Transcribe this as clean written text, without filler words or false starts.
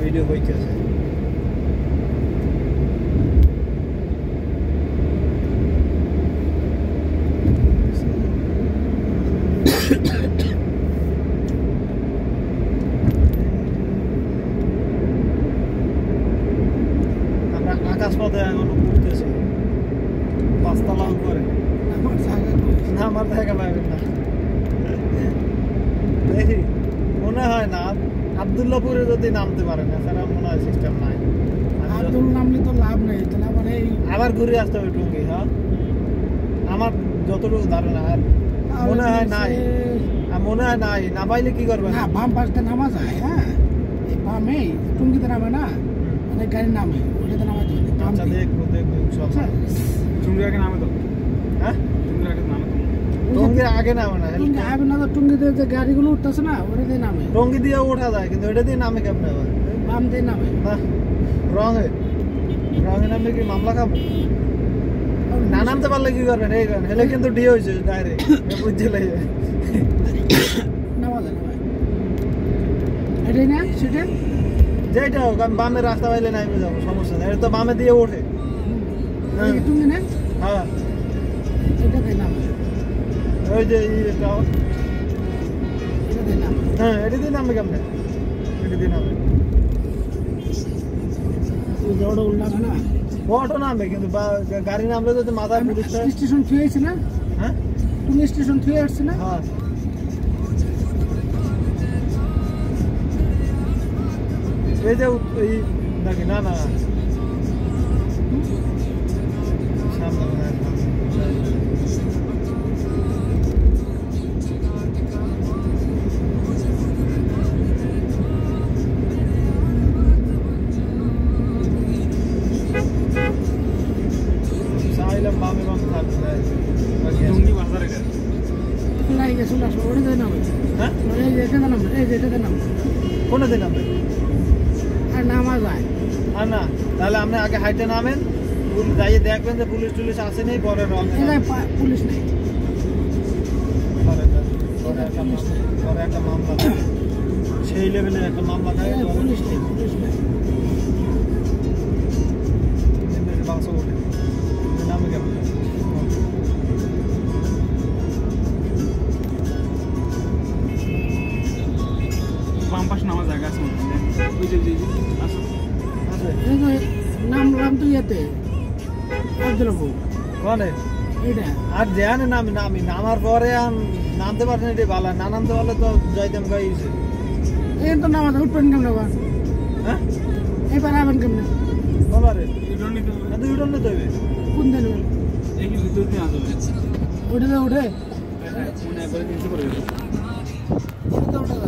video হইতেছে আমরা আকাশ পথে এখনো ঘুরতেছি পাঁচতলা করে না আমার দেখা পাবেন না দেখি মনে হয় না আব্দুল্লাহপুরে যদি নামতে পারে না স্যার মনে হয় সিস্টেম নাই আব্দুল নামলে তো লাভ নেই তাহলে আবার এই আবার ঘুরে আসতে হবে টুঙ্গি হ্যাঁ আমার যতটুকু ধারণা আর মনে হয় নাই মনে হয় নাই না পাইলে কি করবে না বাম পাশটা নামা যায় হ্যাঁ এই বামে টুঙ্গিতে নামে না অনেক গাড়ি নামে ওটাতে নামা যায় আচ্ছা দেখবো ইনশাআল্লাহ টুঙ্গি আগে নামে তো হ্যাঁ টুঙ্গি আগে নামে তো টঙ্গি আগে নামে না টুঙ্গি আগে না তো টুঙ্গিতে যে গাড়িগুলো উঠতেছে না ওটাতে নামে টঙ্গি দিয়ে ওঠা যায় কিন্তু এটা দিয়ে নামে কেমনে আবার বাম দিয়ে নামে না রঙে নামলে কি মামলা খাবো না নামতে পারলে কি করবেন এই কারণ হেলে কিন্তু ডি হয়েছে ডাইরেক্ট বুঝতে লাগে নামা যায় না এটাই না সেটা যেটা হোক আমি বামের রাস্তা পাইলে নামে যাবো সমস্যা নেই এটা তো বামে দিয়ে ওঠে টুঙ্গি না হ্যাঁ এটাতে নামে ওই যে এটাও এটাতে নামে হ্যাঁ এটা দিয়ে নামবে কেমনে এটা দিয়ে নামবে ওটা উল্লাম না অটো নামবে কিন্তু গাড়ি নামলে যদি মাথায় পুলিশটা স্টেশন থুয়েছে না হ্যাঁ তুমি স্টেশন থুয়ে আসছে না হ্যাঁ এই যে এই নাকি না না সামনে মনে হয় চাইলাম বামে বাম থাকবে টুঙ্গি বাজারে গেছে লাই গেছে না ওটাতে নামে হ্যাঁ এই যে এটাতে নামে এই যে এটাতে নামে কোনে দিন নামবে আর নামা যায় আর না তাহলে আপনি আগে হাইটে নামেন যাইয়ে দেখবেন যে পুলিশ টুলিশ আসে নেই পরে রং এটাই পুলিশ নেই পরে একটা মামলা সেই লেভেলের একটা মামলা খায় পুলিশ নেই পুলিশ নেই বাংশ ওঠে নামে কেমন বাম পাশে নামা জায়গা আছে ওই যে আসো আছে এই যে নাম তো ইয়েতে আব্দুল্লাহপুর কোনে এইটা আর যেখানে নামি নামার পরে নামতে পারছেন এটি ভালো না নামতে পারলে তো যাইতাম গাইছে এই তো নামা যায় উঠবেন কেমন আবার হ্যাঁ এবার আবেন কেমন বাবারে ইউটার্ন নিতে হবে এত উঠন নিতে হবে কোন দিন এই কি ভিতর দিয়ে আসবে ওটাতে উঠে মনে একবারে নিচে পড়ে গেছে এটা তো উঠে